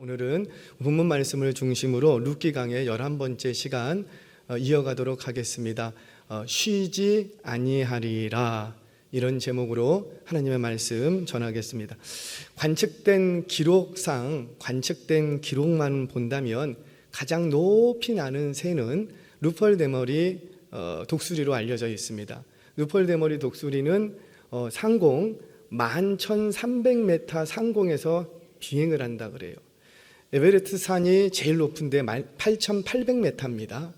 오늘은 본문 말씀을 중심으로 룻기 강의 11번째 시간 이어가도록 하겠습니다. 쉬지 아니하리라, 이런 제목으로 하나님의 말씀 전하겠습니다. 관측된 기록만 본다면 가장 높이 나는 새는 루펄대머리 독수리로 알려져 있습니다. 루펄대머리 독수리는 상공 11,300m 상공에서 비행을 한다 그래요. 에베레스트 산이 제일 높은데 8,800m입니다.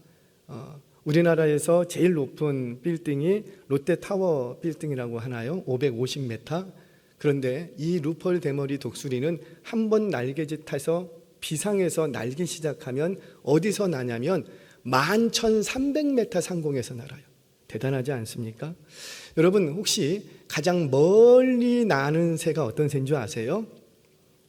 우리나라에서 제일 높은 빌딩이 롯데타워 빌딩이라고 하나요? 550m. 그런데 이 루펄 대머리 독수리는 한 번 날개짓 타서 비상에서 날기 시작하면 어디서 나냐면 11,300m 상공에서 날아요. 대단하지 않습니까? 여러분, 혹시 가장 멀리 나는 새가 어떤 새인 줄 아세요?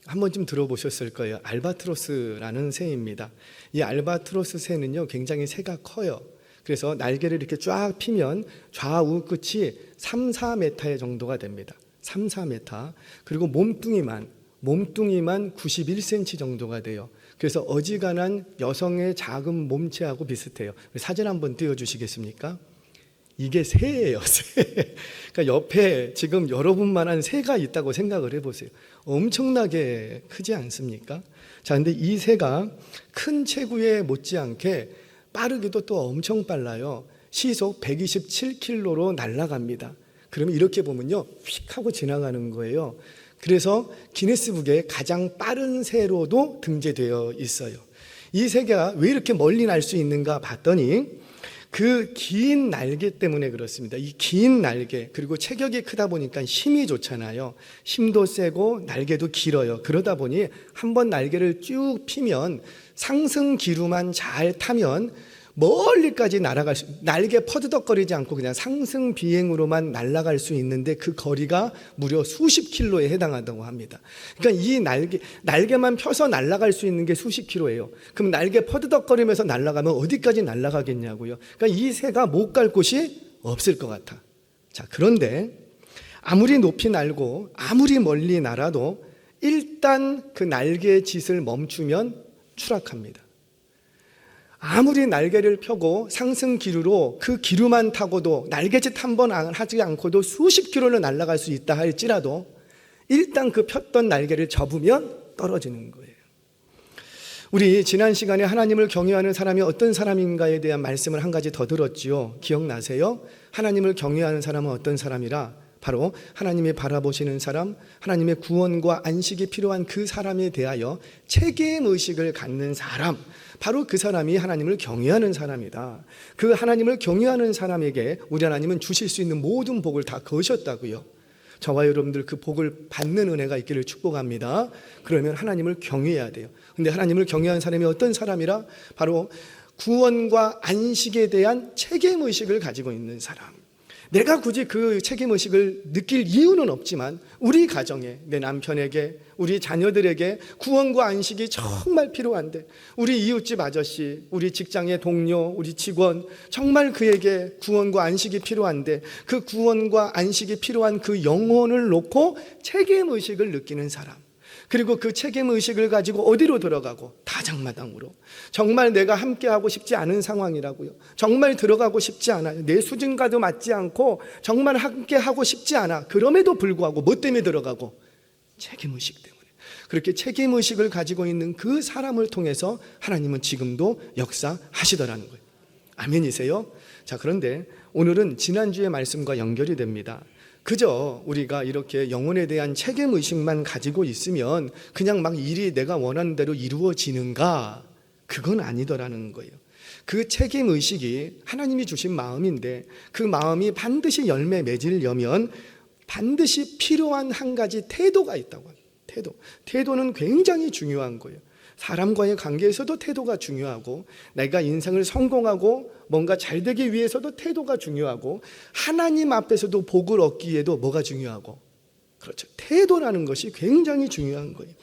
한 번쯤 들어보셨을 거예요. 알바트로스라는 새입니다. 이 알바트로스 새는요, 굉장히 새가 커요. 그래서 날개를 이렇게 쫙 피면 좌우 끝이 3, 4m 정도가 됩니다. 3, 4m. 그리고 몸뚱이만 91cm 정도가 돼요. 그래서 어지간한 여성의 작은 몸체하고 비슷해요. 사진 한번 띄워주시겠습니까? 이게 새예요, 새. 그러니까 옆에 지금 여러분만한 새가 있다고 생각을 해보세요. 엄청나게 크지 않습니까? 자, 근데 이 새가 큰 체구에 못지않게 빠르기도 또 엄청 빨라요. 시속 127km로 날아갑니다. 그러면 이렇게 보면요, 휙 하고 지나가는 거예요. 그래서 기네스북에 가장 빠른 새로도 등재되어 있어요. 이 새가 왜 이렇게 멀리 날 수 있는가 봤더니 그 긴 날개 때문에 그렇습니다. 이 긴 날개, 그리고 체격이 크다 보니까 힘이 좋잖아요. 힘도 세고 날개도 길어요. 그러다 보니 한번 날개를 쭉 피면 상승 기류만 잘 타면 멀리까지 날개 퍼드덕거리지 않고 그냥 상승 비행으로만 날아갈 수 있는데 그 거리가 무려 수십 킬로에 해당한다고 합니다. 그러니까 이 날개만 펴서 날아갈 수 있는 게 수십 킬로예요. 그럼 날개 퍼드덕거리면서 날아가면 어디까지 날아가겠냐고요. 그러니까 이 새가 못 갈 곳이 없을 것 같아. 자, 그런데 아무리 높이 날고 아무리 멀리 날아도 일단 그 날개의 짓을 멈추면 추락합니다. 아무리 날개를 펴고 상승 기류로 그 기류만 타고도 날개짓 한 번 하지 않고도 수십 킬로를 날아갈 수 있다 할지라도 일단 그 폈던 날개를 접으면 떨어지는 거예요. 우리 지난 시간에 하나님을 경외하는 사람이 어떤 사람인가에 대한 말씀을 한 가지 더 들었지요. 기억나세요? 하나님을 경외하는 사람은 어떤 사람이라? 바로 하나님이 바라보시는 사람, 하나님의 구원과 안식이 필요한 그 사람에 대하여 책임의식을 갖는 사람, 바로 그 사람이 하나님을 경외하는 사람이다. 그 하나님을 경외하는 사람에게 우리 하나님은 주실 수 있는 모든 복을 다 거셨다고요. 저와 여러분들 그 복을 받는 은혜가 있기를 축복합니다. 그러면 하나님을 경외해야 돼요. 근데 하나님을 경외하는 사람이 어떤 사람이라? 바로 구원과 안식에 대한 책임의식을 가지고 있는 사람. 내가 굳이 그 책임의식을 느낄 이유는 없지만 우리 가정에, 내 남편에게, 우리 자녀들에게 구원과 안식이 정말 필요한데, 우리 이웃집 아저씨, 우리 직장의 동료, 우리 직원, 정말 그에게 구원과 안식이 필요한데 그 구원과 안식이 필요한 그 영혼을 놓고 책임의식을 느끼는 사람, 그리고 그 책임의식을 가지고 어디로 들어가고? 다장마당으로. 정말 내가 함께하고 싶지 않은 상황이라고요. 정말 들어가고 싶지 않아요. 내 수준과도 맞지 않고 정말 함께하고 싶지 않아. 그럼에도 불구하고 뭐 때문에 들어가고? 책임의식 때문에. 그렇게 책임의식을 가지고 있는 그 사람을 통해서 하나님은 지금도 역사하시더라는 거예요. 아멘이세요? 자, 그런데 오늘은 지난주의 말씀과 연결이 됩니다. 그저 우리가 이렇게 영혼에 대한 책임의식만 가지고 있으면 그냥 막 일이 내가 원하는 대로 이루어지는가? 그건 아니더라는 거예요. 그 책임의식이 하나님이 주신 마음인데 그 마음이 반드시 열매 맺으려면 반드시 필요한 한 가지 태도가 있다고 합니다. 태도는 굉장히 중요한 거예요. 사람과의 관계에서도 태도가 중요하고, 내가 인생을 성공하고 뭔가 잘 되기 위해서도 태도가 중요하고, 하나님 앞에서도 복을 얻기 위해도 뭐가 중요하고, 그렇죠, 태도라는 것이 굉장히 중요한 거예요.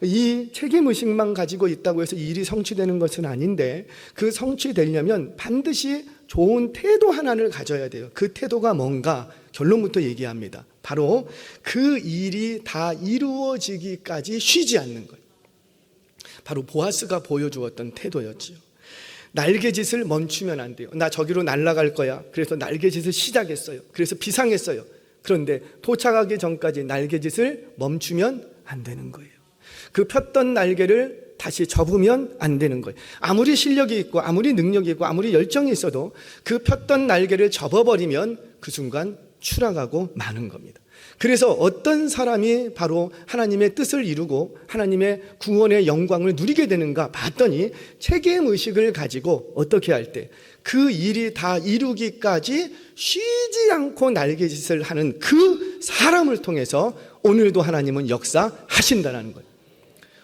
이 책임의식만 가지고 있다고 해서 일이 성취되는 것은 아닌데, 그 성취되려면 반드시 좋은 태도 하나를 가져야 돼요. 그 태도가 뭔가? 결론부터 얘기합니다. 바로 그 일이 다 이루어지기까지 쉬지 않는 거예요. 바로 보아스가 보여주었던 태도였지요. 날개짓을 멈추면 안 돼요. 나 저기로 날아갈 거야. 그래서 날개짓을 시작했어요. 그래서 비상했어요. 그런데 도착하기 전까지 날개짓을 멈추면 안 되는 거예요. 그 폈던 날개를 다시 접으면 안 되는 거예요. 아무리 실력이 있고 아무리 능력이 있고 아무리 열정이 있어도 그 폈던 날개를 접어버리면 그 순간 추락하고 마는 겁니다. 그래서 어떤 사람이 바로 하나님의 뜻을 이루고 하나님의 구원의 영광을 누리게 되는가 봤더니 책임의식을 가지고 어떻게 할 때 그 일이 다 이루기까지 쉬지 않고 날개짓을 하는 그 사람을 통해서 오늘도 하나님은 역사하신다는 거예요.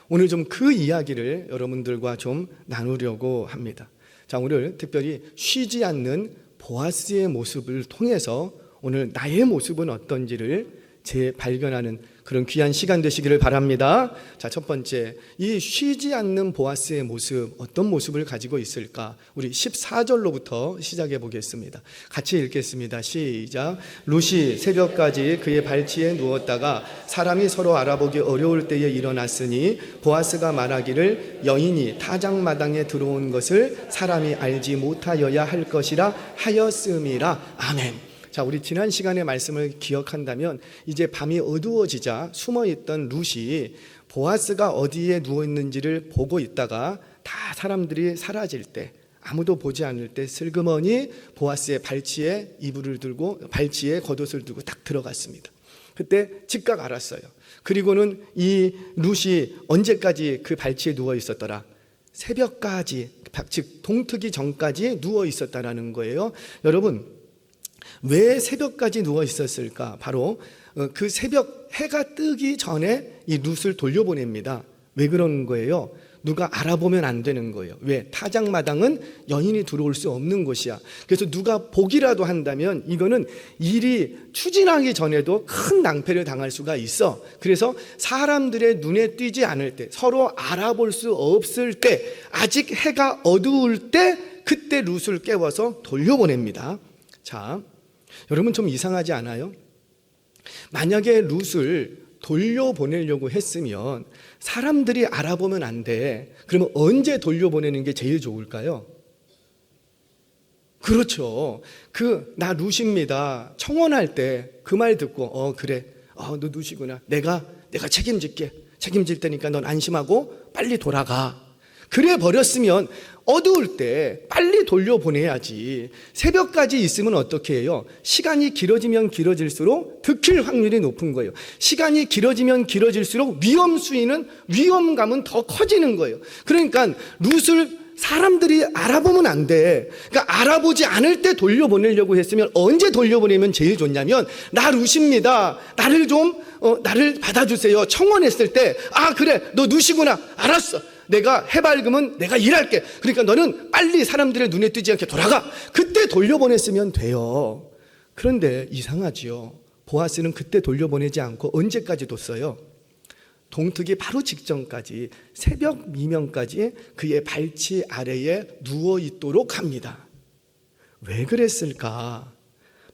오늘 좀 그 이야기를 여러분들과 좀 나누려고 합니다. 자, 오늘 특별히 쉬지 않는 보아스의 모습을 통해서 오늘 나의 모습은 어떤지를 재발견하는 그런 귀한 시간 되시기를 바랍니다. 자, 첫 번째, 이 쉬지 않는 보아스의 모습, 어떤 모습을 가지고 있을까? 우리 14절로부터 시작해 보겠습니다. 같이 읽겠습니다. 시작. 룻이 새벽까지 그의 발치에 누웠다가 사람이 서로 알아보기 어려울 때에 일어났으니 보아스가 말하기를 여인이 타작마당에 들어온 것을 사람이 알지 못하여야 할 것이라 하였음이라. 아멘. 자, 우리 지난 시간의 말씀을 기억한다면 이제 밤이 어두워지자 숨어있던 룻이 보아스가 어디에 누워있는지를 보고 있다가 다 사람들이 사라질 때, 아무도 보지 않을 때 슬그머니 보아스의 발치에 이불을 들고 발치에 겉옷을 두고 딱 들어갔습니다. 그때 즉각 알았어요. 그리고는 이 룻이 언제까지 그 발치에 누워 있었더라? 새벽까지, 즉 동트기 전까지 누워 있었다라는 거예요. 여러분, 왜 새벽까지 누워 있었을까? 바로 그 새벽 해가 뜨기 전에 이 룻을 돌려보냅니다. 왜 그런 거예요? 누가 알아보면 안 되는 거예요. 왜? 타작마당은 여인이 들어올 수 없는 곳이야. 그래서 누가 보기라도 한다면 이거는 일이 추진하기 전에도 큰 낭패를 당할 수가 있어. 그래서 사람들의 눈에 띄지 않을 때, 서로 알아볼 수 없을 때, 아직 해가 어두울 때 그때 룻을 깨워서 돌려보냅니다. 자, 여러분 좀 이상하지 않아요? 만약에 룻을 돌려보내려고 했으면 사람들이 알아보면 안 돼. 그러면 언제 돌려보내는 게 제일 좋을까요? 그렇죠. 나 룻입니다. 청혼할 때 그 말 듣고 그래. 너 룻이구나. 내가 책임질게. 책임질 테니까 넌 안심하고 빨리 돌아가. 그래 버렸으면 어두울 때 빨리 돌려보내야지. 새벽까지 있으면 어떻게 해요? 시간이 길어지면 길어질수록 들킬 확률이 높은 거예요. 시간이 길어지면 길어질수록 위험감은 더 커지는 거예요. 그러니까 룻을 사람들이 알아보면 안 돼. 그러니까 알아보지 않을 때 돌려보내려고 했으면 언제 돌려보내면 제일 좋냐면 나 룻입니다. 나를 받아주세요. 청혼했을 때 그래 너 룻이구나. 알았어. 내가 해밝으면 내가 일할게. 그러니까 너는 빨리 사람들의 눈에 띄지 않게 돌아가. 그때 돌려보냈으면 돼요. 그런데 이상하지요. 보아스는 그때 돌려보내지 않고 언제까지 뒀어요? 동트기 바로 직전까지, 새벽 미명까지 그의 발치 아래에 누워있도록 합니다. 왜 그랬을까?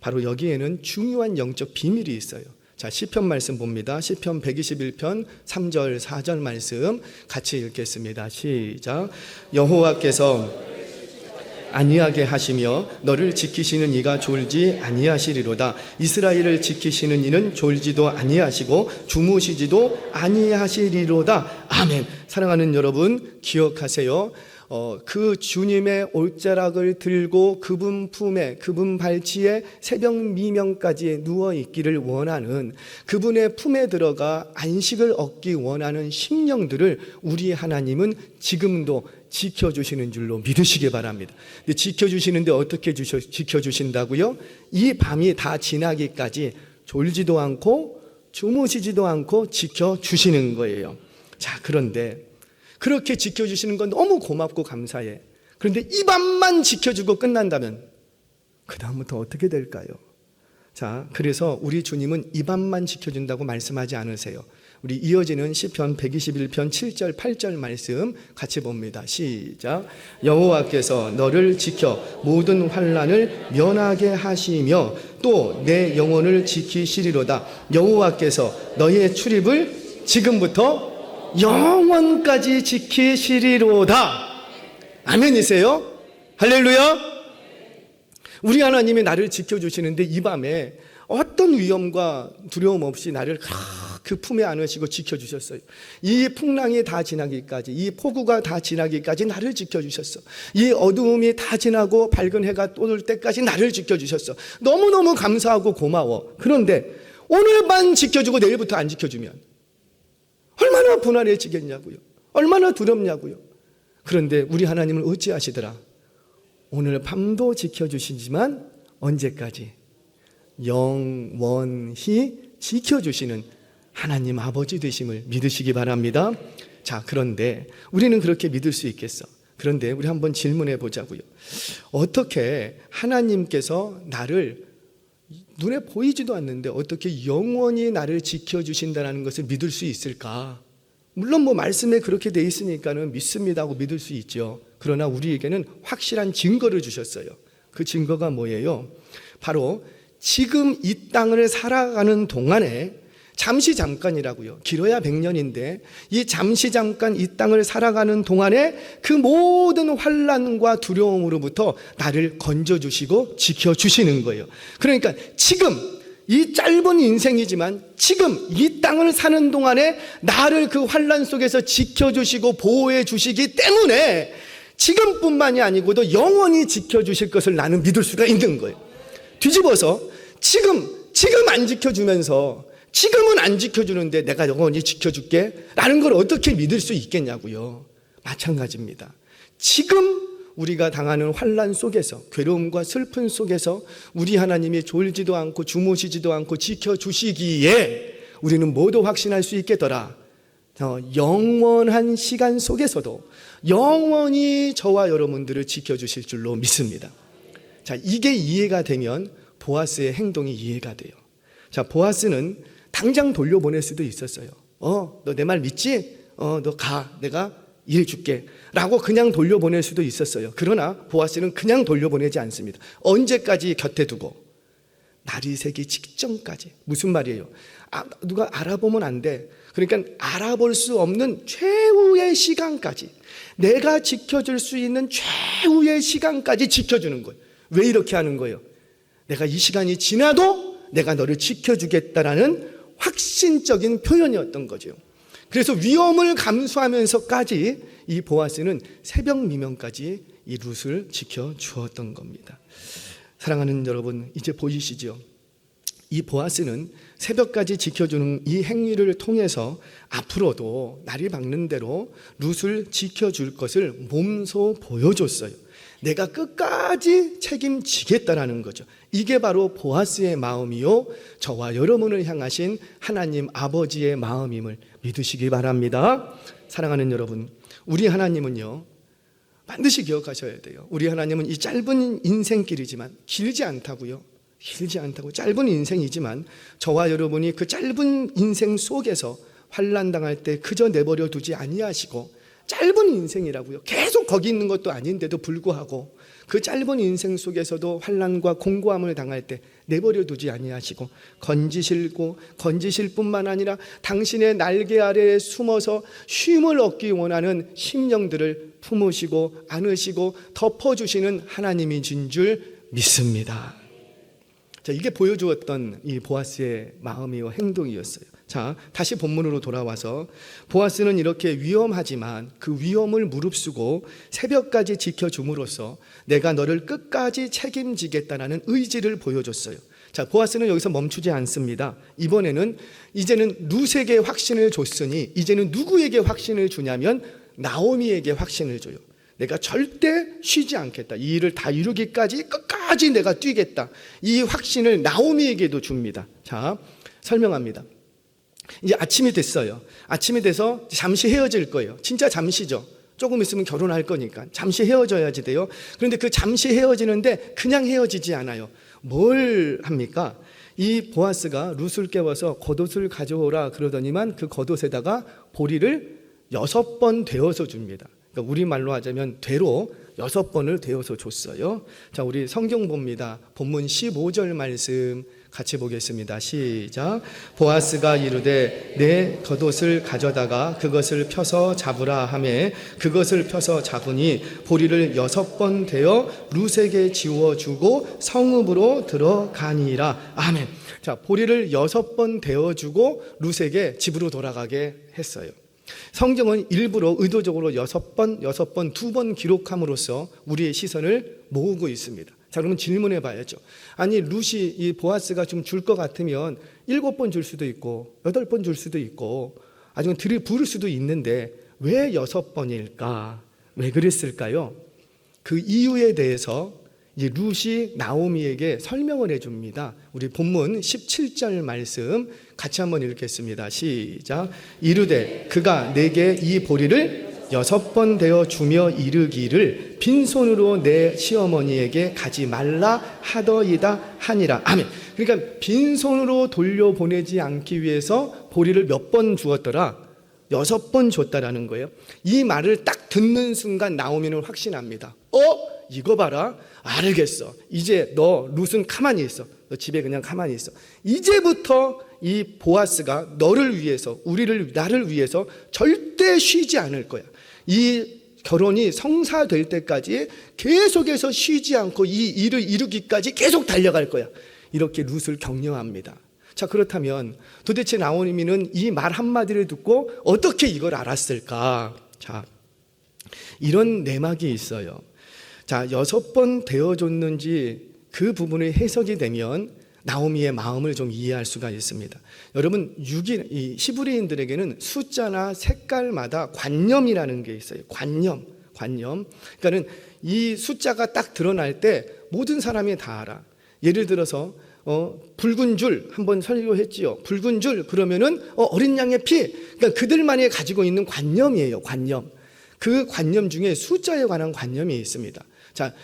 바로 여기에는 중요한 영적 비밀이 있어요. 자, 시편 말씀 봅니다. 시편 121편 3절 4절 말씀 같이 읽겠습니다. 시작. 여호와께서 아니하게 하시며 너를 지키시는 이가 졸지 아니하시리로다. 이스라엘을 지키시는 이는 졸지도 아니하시고 주무시지도 아니하시리로다. 아멘. 사랑하는 여러분, 기억하세요. 그 주님의 올자락을 들고 그분 품에, 그분 발치에 새벽 미명까지 누워있기를 원하는, 그분의 품에 들어가 안식을 얻기 원하는 심령들을 우리 하나님은 지금도 지켜주시는 줄로 믿으시기 바랍니다. 근데 지켜주시는데 어떻게 지켜주신다고요? 이 밤이 다 지나기까지 졸지도 않고 주무시지도 않고 지켜주시는 거예요. 자, 그런데 그렇게 지켜주시는 건 너무 고맙고 감사해. 그런데 이 밤만 지켜주고 끝난다면 그 다음부터 어떻게 될까요? 자, 그래서 우리 주님은 이 밤만 지켜준다고 말씀하지 않으세요. 우리 이어지는 시편 121편 7절 8절 말씀 같이 봅니다. 시작. 여호와께서 너를 지켜 모든 환난을 면하게 하시며 또 내 영혼을 지키시리로다. 여호와께서 너희의 출입을 지금부터 영원까지 지키시리로다. 아멘이세요? 할렐루야. 우리 하나님이 나를 지켜주시는데 이 밤에 어떤 위험과 두려움 없이 나를 그 품에 안으시고 지켜주셨어요. 이 풍랑이 다 지나기까지, 이 폭우가 다 지나기까지 나를 지켜주셨어. 이 어두움이 다 지나고 밝은 해가 떠올 때까지 나를 지켜주셨어. 너무너무 감사하고 고마워. 그런데 오늘 밤 지켜주고 내일부터 안 지켜주면 얼마나 분한해지겠냐고요. 얼마나 두렵냐고요. 그런데 우리 하나님은 어찌하시더라? 오늘 밤도 지켜주시지만 언제까지? 영원히 지켜주시는 하나님 아버지 되심을 믿으시기 바랍니다. 자, 그런데 우리는 그렇게 믿을 수 있겠어? 그런데 우리 한번 질문해 보자고요. 어떻게 하나님께서 나를 눈에 보이지도 않는데 어떻게 영원히 나를 지켜주신다는 것을 믿을 수 있을까? 물론 말씀에 그렇게 돼 있으니까는 믿습니다 하고 믿을 수 있죠. 그러나 우리에게는 확실한 증거를 주셨어요. 그 증거가 뭐예요? 바로 지금 이 땅을 살아가는 동안에 잠시 잠깐이라고요. 길어야 100년인데 이 잠시 잠깐 이 땅을 살아가는 동안에 그 모든 환난과 두려움으로부터 나를 건져주시고 지켜주시는 거예요. 그러니까 지금 이 짧은 인생이지만 지금 이 땅을 사는 동안에 나를 그 환난 속에서 지켜주시고 보호해 주시기 때문에 지금뿐만이 아니고도 영원히 지켜주실 것을 나는 믿을 수가 있는 거예요. 뒤집어서 지금 안 지켜주면서 지금은 안 지켜주는데 내가 영원히 지켜줄게 라는 걸 어떻게 믿을 수 있겠냐고요. 마찬가지입니다. 지금 우리가 당하는 환난 속에서, 괴로움과 슬픈 속에서 우리 하나님이 졸지도 않고 주무시지도 않고 지켜주시기에 우리는 모두 확신할 수 있겠더라. 영원한 시간 속에서도 영원히 저와 여러분들을 지켜주실 줄로 믿습니다. 자, 이게 이해가 되면 보아스의 행동이 이해가 돼요. 자, 보아스는 당장 돌려보낼 수도 있었어요. 너 내 말 믿지? 너 가. 내가 일 줄게. 라고 그냥 돌려보낼 수도 있었어요. 그러나 보아스는 그냥 돌려보내지 않습니다. 언제까지 곁에 두고? 날이 새기 직전까지. 무슨 말이에요? 누가 알아보면 안 돼. 그러니까 알아볼 수 없는 최후의 시간까지, 내가 지켜줄 수 있는 최후의 시간까지 지켜주는 거예요. 왜 이렇게 하는 거예요? 내가 이 시간이 지나도 내가 너를 지켜주겠다라는 확신적인 표현이었던 거죠. 그래서 위험을 감수하면서까지 이 보아스는 새벽 미명까지 이 룻을 지켜주었던 겁니다. 사랑하는 여러분, 이제 보이시죠? 이 보아스는 새벽까지 지켜주는 이 행위를 통해서 앞으로도 날이 밝는 대로 룻을 지켜줄 것을 몸소 보여줬어요. 내가 끝까지 책임지겠다라는 거죠. 이게 바로 보아스의 마음이요, 저와 여러분을 향하신 하나님 아버지의 마음임을 믿으시기 바랍니다. 사랑하는 여러분, 우리 하나님은요, 반드시 기억하셔야 돼요. 우리 하나님은 이 짧은 인생길이지만 길지 않다고요. 길지 않다고, 짧은 인생이지만 저와 여러분이 그 짧은 인생 속에서 환난 당할 때 그저 내버려 두지 아니하시고, 짧은 인생이라고요. 계속 거기 있는 것도 아닌데도 불구하고 그 짧은 인생 속에서도 환난과 공고함을 당할 때 내버려 두지 아니하시고 건지실 뿐만 아니라 당신의 날개 아래에 숨어서 쉼을 얻기 원하는 심령들을 품으시고 안으시고 덮어주시는 하나님이신 줄 믿습니다. 자, 이게 보여주었던 이 보아스의 마음이요, 행동이었어요. 자, 다시 본문으로 돌아와서 보아스는 이렇게 위험하지만 그 위험을 무릅쓰고 새벽까지 지켜줌으로써 내가 너를 끝까지 책임지겠다라는 의지를 보여줬어요. 자, 보아스는 여기서 멈추지 않습니다. 이번에는 이제는 룻에게 확신을 줬으니 이제는 누구에게 확신을 주냐면 나오미에게 확신을 줘요. 내가 절대 쉬지 않겠다. 이 일을 다 이루기까지 끝까지 내가 뛰겠다. 이 확신을 나오미에게도 줍니다. 자, 설명합니다. 이제 아침이 됐어요. 아침이 돼서 잠시 헤어질 거예요. 진짜 잠시죠. 조금 있으면 결혼할 거니까 잠시 헤어져야지 돼요. 그런데 그 잠시 헤어지는데 그냥 헤어지지 않아요. 뭘 합니까? 이 보아스가 룻을 깨워서 겉옷을 가져오라 그러더니만 그 겉옷에다가 보리를 6번 데워서 줍니다. 그러니까 우리말로 하자면 되로 6번을 데워서 줬어요. 자, 우리 성경 봅니다. 본문 15절 말씀 같이 보겠습니다. 시작. 보아스가 이르되 내 겉옷을 가져다가 그것을 펴서 잡으라 하매 그것을 펴서 잡으니 보리를 6번 대어 룻에게 지워주고 성읍으로 들어가니라. 아멘. 자, 보리를 6번 대어주고 룻에게 집으로 돌아가게 했어요. 성경은 일부러 의도적으로 6번, 2번 기록함으로써 우리의 시선을 모으고 있습니다. 자, 그러면 질문해 봐야죠. 아니, 룻이 이 보아스가 좀 줄 것 같으면 7번 줄 수도 있고 8번 줄 수도 있고 아니면 부를 수도 있는데 왜 6번일까? 왜 그랬을까요? 그 이유에 대해서 이 룻이 나오미에게 설명을 해줍니다. 우리 본문 17절 말씀 같이 한번 읽겠습니다. 시작. 이르되 그가 내게 이 보리를 6번 되어 주며 이르기를 빈손으로 내 시어머니에게 가지 말라 하더이다 하니라. 아멘. 그러니까 빈손으로 돌려보내지 않기 위해서 보리를 몇 번 주었더라? 6번 줬다라는 거예요. 이 말을 딱 듣는 순간 나오미는 확신합니다. 이거 봐라. 알겠어. 이제 너 룻은 가만히 있어. 너 집에 그냥 가만히 있어. 이제부터 이 보아스가 너를 위해서, 나를 위해서 절대 쉬지 않을 거야. 이 결혼이 성사될 때까지 계속해서 쉬지 않고 이 일을 이루기까지 계속 달려갈 거야. 이렇게 룻을 격려합니다. 자, 그렇다면 도대체 나오미는 이 말 한마디를 듣고 어떻게 이걸 알았을까? 자, 이런 내막이 있어요. 자, 6번 되어줬는지 그 부분이 해석이 되면 나오미의 마음을 좀 이해할 수가 있습니다. 여러분, 이 히브리인들에게는 숫자나 색깔마다 관념이라는 게 있어요. 관념. 그러니까는 이 숫자가 딱 드러날 때 모든 사람이 다 알아. 예를 들어서 붉은 줄 한번 설교했지요. 붉은 줄 그러면은 어린 양의 피. 그러니까 그들만이 가지고 있는 관념이에요. 관념. 그 관념 중에 숫자에 관한 관념이 있습니다. 자,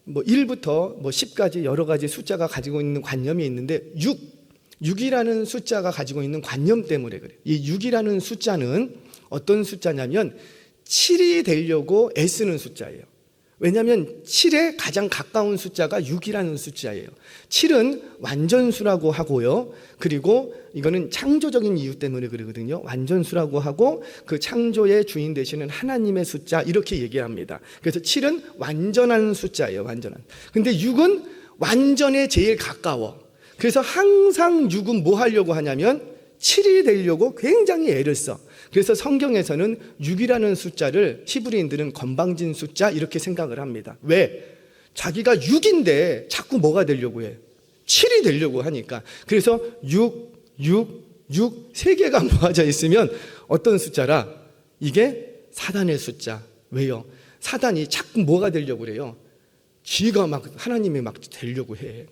1부터 10까지 여러 가지 숫자가 가지고 있는 관념이 있는데 6이라는 숫자가 가지고 있는 관념 때문에 그래요. 이 6이라는 숫자는 어떤 숫자냐면 7이 되려고 애쓰는 숫자예요. 왜냐하면 7에 가장 가까운 숫자가 6이라는 숫자예요. 7은 완전수라고 하고요. 그리고 이거는 창조적인 이유 때문에 그러거든요. 완전수라고 하고 그 창조의 주인 되시는 하나님의 숫자 이렇게 얘기합니다. 그래서 7은 완전한 숫자예요. 완전한. 근데 6은 완전에 제일 가까워. 그래서 항상 6은 뭐 하려고 하냐면 7이 되려고 굉장히 애를 써. 그래서 성경에서는 6이라는 숫자를 히브리인들은 건방진 숫자 이렇게 생각을 합니다. 왜? 자기가 6인데 자꾸 뭐가 되려고 해? 7이 되려고 하니까. 그래서 6 세 개가 모아져 있으면 어떤 숫자라? 이게 사단의 숫자. 왜요? 사단이 자꾸 뭐가 되려고 그래요? 지가 막 하나님이 막 되려고 해.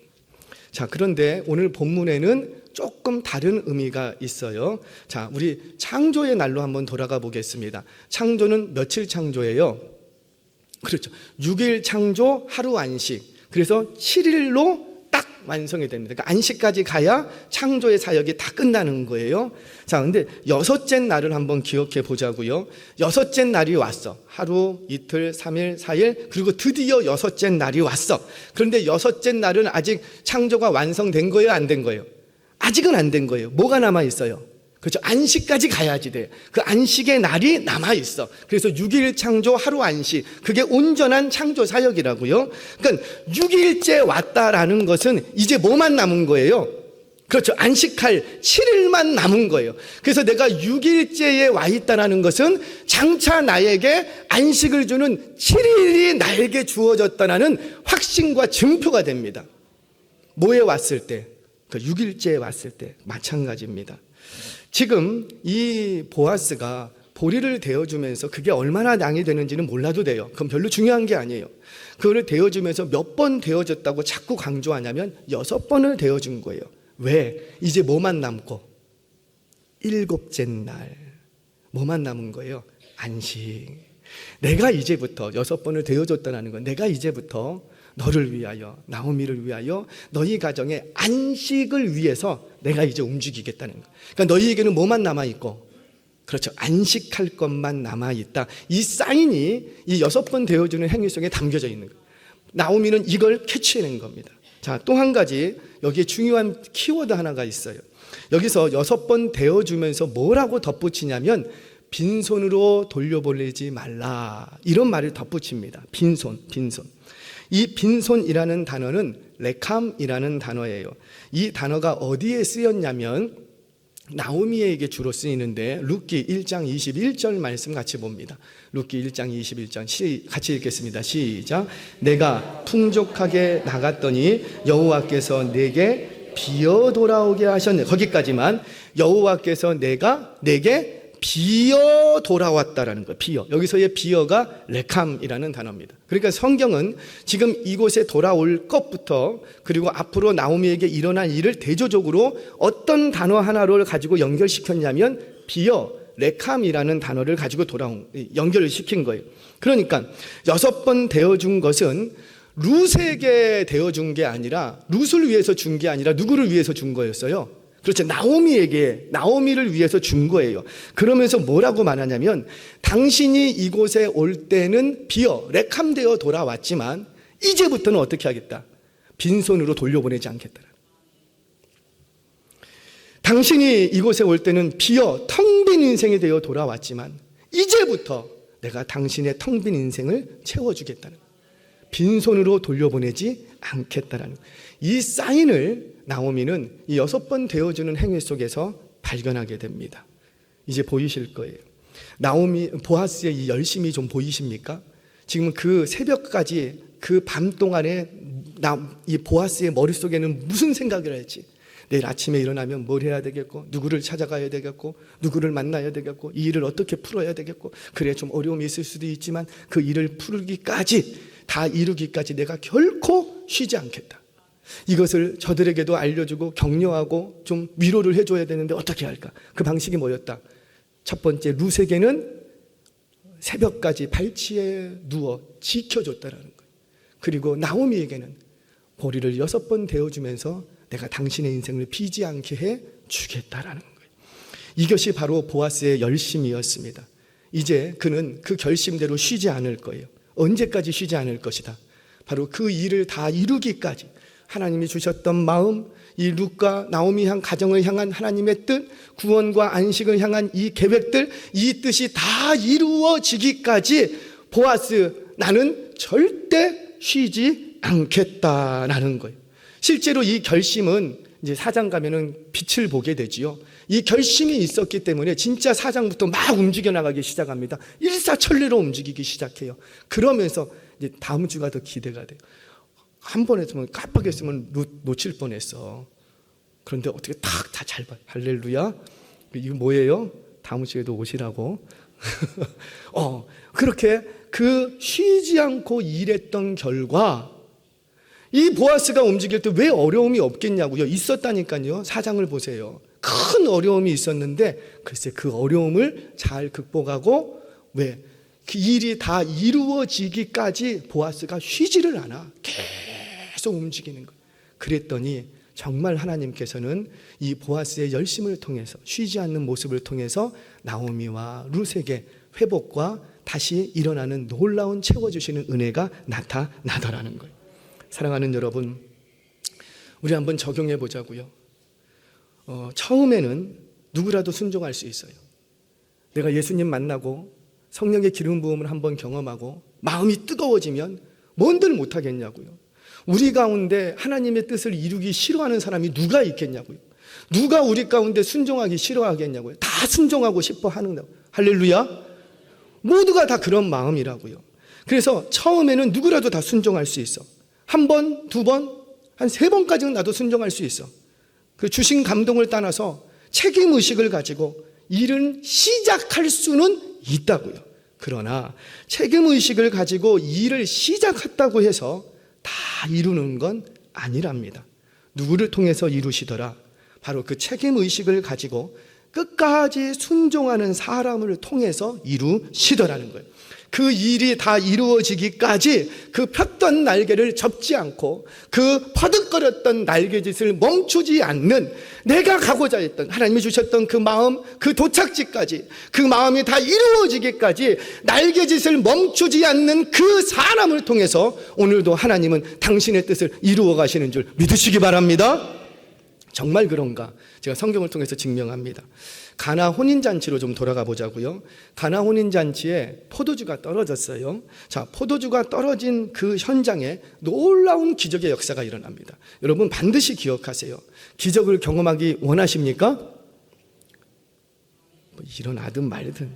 자, 그런데 오늘 본문에는 조금 다른 의미가 있어요. 자, 우리 창조의 날로 한번 돌아가 보겠습니다. 창조는 며칠 창조예요? 그렇죠. 6일 창조, 하루 안식. 그래서 7일로 딱 완성이 됩니다. 그러니까 안식까지 가야 창조의 사역이 다 끝나는 거예요. 자, 근데 6째 날을 한번 기억해 보자고요. 6째 날이 왔어. 하루, 이틀, 3일, 4일, 그리고 드디어 6째 날이 왔어. 그런데 6째 날은 아직 창조가 완성된 거예요? 안 된 거예요? 아직은 안 된 거예요. 뭐가 남아 있어요? 그렇죠. 안식까지 가야지 돼. 그 안식의 날이 남아 있어. 그래서 6일 창조, 하루 안식. 그게 온전한 창조 사역이라고요. 그러니까 6일째 왔다라는 것은 이제 뭐만 남은 거예요? 그렇죠. 안식할 7일만 남은 거예요. 그래서 내가 6일째에 와 있다라는 것은 장차 나에게 안식을 주는 7일이 나에게 주어졌다라는 확신과 증표가 됩니다. 뭐에 왔을 때? 그 6일째에 왔을 때 마찬가지입니다. 지금 이 보아스가 보리를 데워주면서 그게 얼마나 양이 되는지는 몰라도 돼요. 그건 별로 중요한 게 아니에요. 그거를 데워주면서 몇 번 데워줬다고 자꾸 강조하냐면 6번을 데워준 거예요. 왜? 이제 뭐만 남고? 7째 날 뭐만 남은 거예요? 안식. 내가 이제부터 6번을 데워줬다는 건 내가 이제부터 너를 위하여, 나오미를 위하여, 너희 가정의 안식을 위해서 내가 이제 움직이겠다는 거예요. 그러니까 너희에게는 뭐만 남아있고? 그렇죠. 안식할 것만 남아있다. 이 사인이 이 6번 되어주는 행위 속에 담겨져 있는 거예요. 나오미는 이걸 캐치해낸 겁니다. 자, 또 한 가지 여기에 중요한 키워드 하나가 있어요. 여기서 6번 되어주면서 뭐라고 덧붙이냐면 빈손으로 돌려보내지 말라, 이런 말을 덧붙입니다. 빈손. 이 빈손이라는 단어는 레캄이라는 단어예요. 이 단어가 어디에 쓰였냐면 나오미에게 주로 쓰이는데 룻기 1장 21절 말씀 같이 봅니다. 룻기 1장 21절 같이 읽겠습니다. 시작. 내가 풍족하게 나갔더니 여호와께서 내게 비어 돌아오게 하셨네. 거기까지만. 여호와께서 내게 비어 돌아왔다라는 거예요. 비어. 여기서의 비어가 레캄이라는 단어입니다. 그러니까 성경은 지금 이곳에 돌아올 것부터 그리고 앞으로 나오미에게 일어날 일을 대조적으로 어떤 단어 하나를 가지고 연결시켰냐면 비어, 레캄이라는 단어를 가지고 연결을 시킨 거예요. 그러니까 6번 되어준 것은 룻에게 되어준 게 아니라, 룻을 위해서 준 게 아니라 누구를 위해서 준 거였어요? 그렇죠. 나오미를 위해서 준 거예요. 그러면서 뭐라고 말하냐면 당신이 이곳에 올 때는 비어, 레캄되어 돌아왔지만 이제부터는 어떻게 하겠다? 빈손으로 돌려보내지 않겠다. 당신이 이곳에 올 때는 비어, 텅 빈 인생이 되어 돌아왔지만 이제부터 내가 당신의 텅 빈 인생을 채워주겠다는, 빈손으로 돌려보내지 않겠다라는 이 사인을 나오미는 이 6번 되어주는 행위 속에서 발견하게 됩니다. 이제 보이실 거예요. 보아스의 이 열심이 좀 보이십니까? 지금 그 새벽까지 그 밤 동안에 이 보아스의 머릿속에는 무슨 생각을 할지, 내일 아침에 일어나면 뭘 해야 되겠고, 누구를 찾아가야 되겠고, 누구를 만나야 되겠고, 이 일을 어떻게 풀어야 되겠고, 그래 좀 어려움이 있을 수도 있지만 그 일을 다 이루기까지 내가 결코 쉬지 않겠다. 이것을 저들에게도 알려주고 격려하고 좀 위로를 해줘야 되는데 어떻게 할까? 그 방식이 뭐였다? 첫 번째, 룻에게는 새벽까지 발치에 누워 지켜줬다라는 거예요. 그리고 나오미에게는 보리를 6번 데워주면서 내가 당신의 인생을 비지 않게 해 주겠다라는 거예요. 이것이 바로 보아스의 열심이었습니다. 이제 그는 그 결심대로 쉬지 않을 거예요. 언제까지 쉬지 않을 것이다? 바로 그 일을 다 이루기까지 하나님이 주셨던 마음, 이 룻과 나오미 가정을 향한 하나님의 뜻, 구원과 안식을 향한 이 계획들, 이 뜻이 다 이루어지기까지 보아스, 나는 절대 쉬지 않겠다라는 거예요. 실제로 이 결심은 이제 4장 가면은 빛을 보게 되지요. 이 결심이 있었기 때문에 진짜 4장부터 막 움직여 나가기 시작합니다. 일사천리로 움직이기 시작해요. 그러면서 이제 다음 주가 더 기대가 돼요. 한 번 했으면 깜빡했으면 놓칠 뻔했어. 그런데 어떻게 다 잘 봐. 할렐루야. 이거 뭐예요? 다음 주에도 오시라고. 그렇게 그 쉬지 않고 일했던 결과 이 보아스가 움직일 때 왜 어려움이 없겠냐고요. 있었다니까요. 4장을 보세요. 큰 어려움이 있었는데 글쎄 그 어려움을 잘 극복하고 왜? 그 일이 다 이루어지기까지 보아스가 쉬지를 않아. 계속 움직이는 거예요. 그랬더니 정말 하나님께서는 이 보아스의 열심을 통해서, 쉬지 않는 모습을 통해서 나오미와 룻에게 회복과 다시 일어나는 놀라운 채워주시는 은혜가 나타나더라는 거예요. 사랑하는 여러분, 우리 한번 적용해 보자고요. 처음에는 누구라도 순종할 수 있어요. 내가 예수님 만나고 성령의 기름 부음을 한번 경험하고 마음이 뜨거워지면 뭔들 못하겠냐고요. 우리 가운데 하나님의 뜻을 이루기 싫어하는 사람이 누가 있겠냐고요. 누가 우리 가운데 순종하기 싫어하겠냐고요. 다 순종하고 싶어 하는 거예요. 할렐루야. 모두가 다 그런 마음이라고요. 그래서 처음에는 누구라도 다 순종할 수 있어. 한 번, 두 번, 한 3번까지는 나도 순종할 수 있어. 그 주신 감동을 따라서 책임의식을 가지고 일은 시작할 수는 있다고요. 그러나 책임의식을 가지고 일을 시작했다고 해서 다 이루는 건 아니랍니다. 누구를 통해서 이루시더라? 바로 그 책임의식을 가지고 끝까지 순종하는 사람을 통해서 이루시더라는 거예요. 그 일이 다 이루어지기까지 그 폈던 날개를 접지 않고 그 퍼득거렸던 날개짓을 멈추지 않는, 내가 가고자 했던 하나님이 주셨던 그 마음, 그 도착지까지, 그 마음이 다 이루어지기까지 날개짓을 멈추지 않는 그 사람을 통해서 오늘도 하나님은 당신의 뜻을 이루어 가시는 줄 믿으시기 바랍니다. 정말 그런가? 제가 성경을 통해서 증명합니다. 가나 혼인잔치로 좀 돌아가 보자고요. 가나 혼인잔치에 포도주가 떨어졌어요. 자, 포도주가 떨어진 그 현장에 놀라운 기적의 역사가 일어납니다. 여러분 반드시 기억하세요. 기적을 경험하기 원하십니까? 뭐 일어나든 말든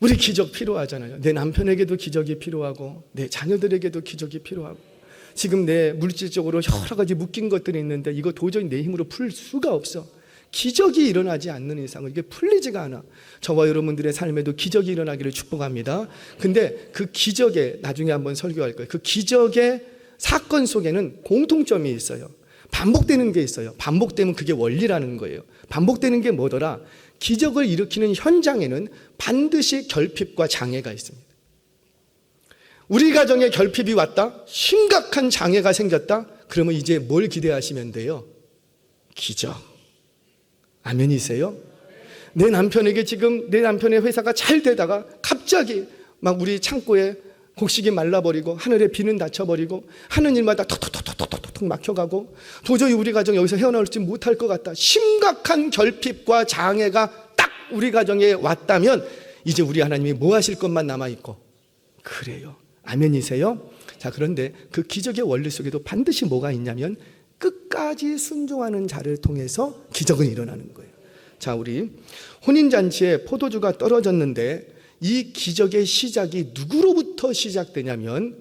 우리 기적 필요하잖아요. 내 남편에게도 기적이 필요하고 내 자녀들에게도 기적이 필요하고, 지금 내 물질적으로 여러 가지 묶인 것들이 있는데 이거 도저히 내 힘으로 풀 수가 없어. 기적이 일어나지 않는 이상은 이게 풀리지가 않아. 저와 여러분들의 삶에도 기적이 일어나기를 축복합니다. 근데 그 기적에 나중에 한번 설교할 거예요. 그 기적의 사건 속에는 공통점이 있어요. 반복되는 게 있어요. 반복되면 그게 원리라는 거예요. 반복되는 게 뭐더라? 기적을 일으키는 현장에는 반드시 결핍과 장애가 있습니다. 우리 가정에 결핍이 왔다? 심각한 장애가 생겼다? 그러면 이제 뭘 기대하시면 돼요? 기적. 아멘이세요? 내 남편에게 지금 내 남편의 회사가 잘 되다가 갑자기 막 우리 창고에 곡식이 말라버리고 하늘에 비는 닫혀버리고 하는 일마다 톡톡톡톡톡톡 막혀가고 도저히 우리 가정 여기서 헤어나올지 못할 것 같다. 심각한 결핍과 장애가 딱 우리 가정에 왔다면 이제 우리 하나님이 뭐 하실 것만 남아있고, 그래요. 아멘이세요? 자, 그런데 그 기적의 원리 속에도 반드시 뭐가 있냐면 끝까지 순종하는 자를 통해서 기적은 일어나는 거예요. 자, 우리 혼인잔치에 포도주가 떨어졌는데 이 기적의 시작이 누구로부터 시작되냐면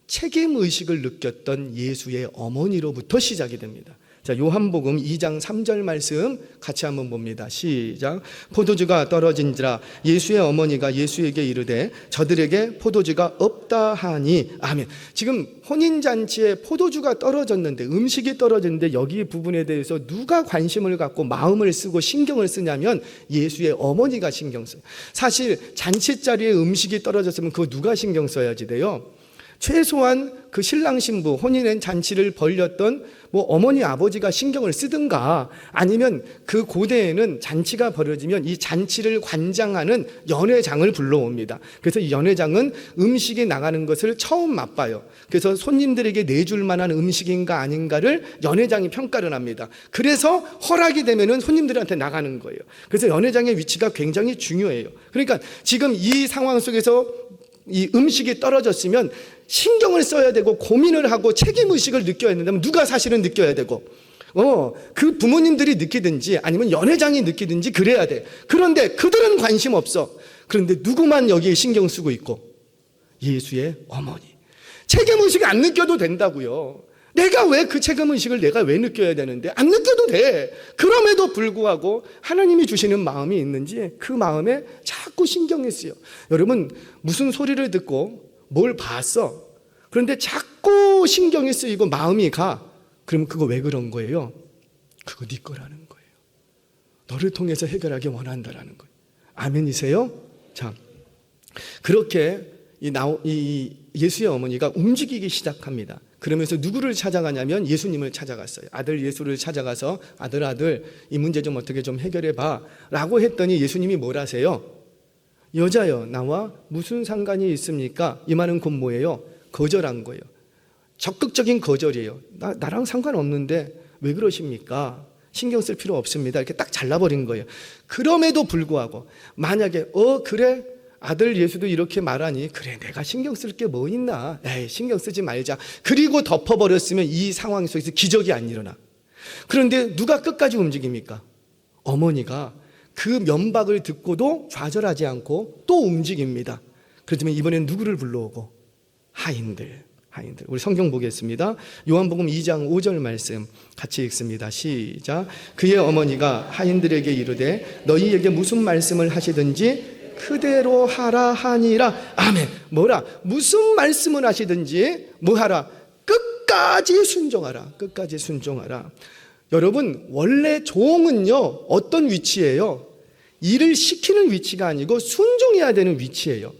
책임의식을 느꼈던 예수의 어머니로부터 시작이 됩니다. 자, 요한복음 2장 3절 말씀 같이 한번 봅니다. 시작. 포도주가 떨어진지라 예수의 어머니가 예수에게 이르되 저들에게 포도주가 없다 하니. 아멘. 지금 혼인잔치에 포도주가 떨어졌는데, 음식이 떨어졌는데 여기 부분에 대해서 누가 관심을 갖고 마음을 쓰고 신경을 쓰냐면 예수의 어머니가 신경 써요. 사실 잔치 자리에 음식이 떨어졌으면 그거 누가 신경 써야지 돼요? 최소한 그 신랑 신부 혼인의 잔치를 벌였던 뭐 어머니 아버지가 신경을 쓰든가, 아니면 그 고대에는 잔치가 벌어지면 이 잔치를 관장하는 연회장을 불러옵니다. 그래서 이 연회장은 음식이 나가는 것을 처음 맛봐요. 그래서 손님들에게 내줄 만한 음식인가 아닌가를 연회장이 평가를 합니다. 그래서 허락이 되면은 손님들한테 나가는 거예요. 그래서 연회장의 위치가 굉장히 중요해요. 그러니까 지금 이 상황 속에서 이 음식이 떨어졌으면 신경을 써야 되고 고민을 하고 책임의식을 느껴야 된다면 누가 사실은 느껴야 되고, 그 부모님들이 느끼든지 아니면 연회장이 느끼든지 그래야 돼. 그런데 그들은 관심 없어. 그런데 누구만 여기에 신경 쓰고 있고? 예수의 어머니. 책임의식 안 느껴도 된다고요. 내가 왜 그 책임의식을 내가 왜 느껴야 되는데? 안 느껴도 돼. 그럼에도 불구하고 하나님이 주시는 마음이 있는지 그 마음에 자꾸 신경이 쓰여. 여러분, 무슨 소리를 듣고 뭘 봤어? 그런데 자꾸 신경이 쓰이고 마음이 가. 그러면 그거 왜 그런 거예요? 그거 네 거라는 거예요. 너를 통해서 해결하기 원한다라는 거예요. 아멘이세요? 자, 그렇게 이 예수의 어머니가 움직이기 시작합니다. 그러면서 누구를 찾아가냐면 예수님을 찾아갔어요. 아들 예수를 찾아가서 아들 이 문제 좀 어떻게 좀 해결해 봐 라고 했더니 예수님이 뭘 하세요? 여자여 나와 무슨 상관이 있습니까? 이 말은 곧 뭐예요? 거절한 거예요. 적극적인 거절이에요. 나랑 상관없는데 왜 그러십니까? 신경 쓸 필요 없습니다. 이렇게 딱 잘라버린 거예요. 그럼에도 불구하고 만약에 그래? 아들 예수도 이렇게 말하니 그래 내가 신경 쓸 게 뭐 있나? 에이 신경 쓰지 말자. 그리고 덮어버렸으면 이 상황 속에서 기적이 안 일어나. 그런데 누가 끝까지 움직입니까? 어머니가 그 면박을 듣고도 좌절하지 않고 또 움직입니다. 그렇지만 이번엔 누구를 불러오고? 하인들. 우리 성경 보겠습니다. 요한복음 2장 5절 말씀 같이 읽습니다. 시작. 그의 어머니가 하인들에게 이르되 너희에게 무슨 말씀을 하시든지 그대로 하라 하니라. 아멘. 뭐라? 무슨 말씀을 하시든지 뭐 하라? 끝까지 순종하라. 끝까지 순종하라. 여러분, 원래 종은요 어떤 위치예요? 일을 시키는 위치가 아니고 순종해야 되는 위치예요.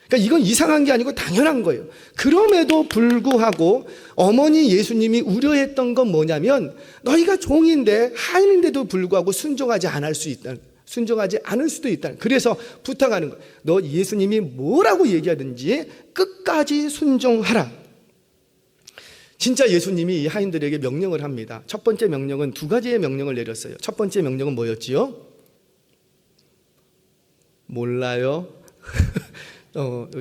그러니까 이건 이상한 게 아니고 당연한 거예요. 그럼에도 불구하고 어머니 예수님이 우려했던 건 뭐냐면 너희가 종인데 하인인데도 불구하고 순종하지 않을 수도 있다. 그래서 부탁하는 거예요. 너 예수님이 뭐라고 얘기하든지 끝까지 순종하라. 진짜 예수님이 이 하인들에게 명령을 합니다. 첫 번째 명령은 두 가지의 명령을 내렸어요. 첫 번째 명령은 뭐였지요? 몰라요.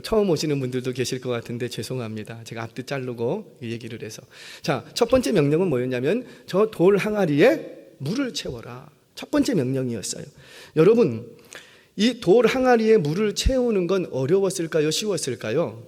처음 오시는 분들도 계실 것 같은데 죄송합니다. 제가 앞뒤 자르고 얘기를 해서. 자, 첫 번째 명령은 뭐였냐면 저 돌 항아리에 물을 채워라. 첫 번째 명령이었어요. 여러분, 이 돌 항아리에 물을 채우는 건 어려웠을까요? 쉬웠을까요?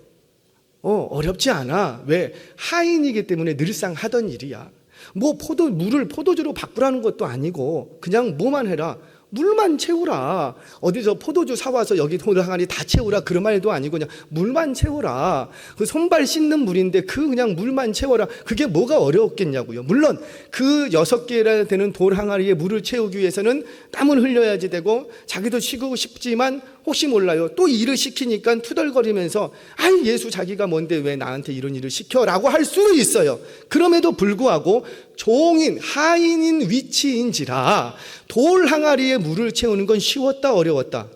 어렵지 않아. 왜? 하인이기 때문에 늘상 하던 일이야. 뭐 물을 포도주로 바꾸라는 것도 아니고 그냥 뭐만 해라. 물만 채우라. 어디서 포도주 사와서 여기 돌 항아리 다 채우라 그런 말도 아니고 그냥 물만 채우라. 그 손발 씻는 물인데 그냥 물만 채워라. 그게 뭐가 어려웠겠냐고요. 물론 그 6개나 되는 돌 항아리에 물을 채우기 위해서는 땀을 흘려야지 되고 자기도 쉬고 싶지만 혹시 몰라요. 또 일을 시키니까 투덜거리면서 아이 예수 자기가 뭔데 왜 나한테 이런 일을 시켜라고 할 수는 있어요. 그럼에도 불구하고 종인 하인인 위치인지라 돌 항아리에 물을 채우는 건 쉬웠다 어려웠다?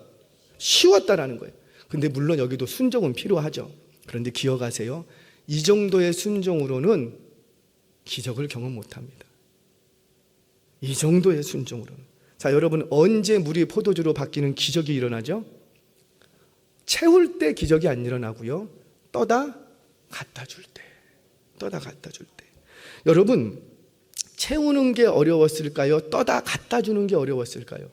쉬웠다라는 거예요. 근데 물론 여기도 순종은 필요하죠. 그런데 기억하세요. 이 정도의 순종으로는 기적을 경험 못합니다. 이 정도의 순종으로는. 자, 여러분 언제 물이 포도주로 바뀌는 기적이 일어나죠? 채울 때 기적이 안 일어나고요. 떠다 갖다 줄 때. 떠다 갖다 줄 때. 여러분 채우는 게 어려웠을까요? 떠다 갖다 주는 게 어려웠을까요?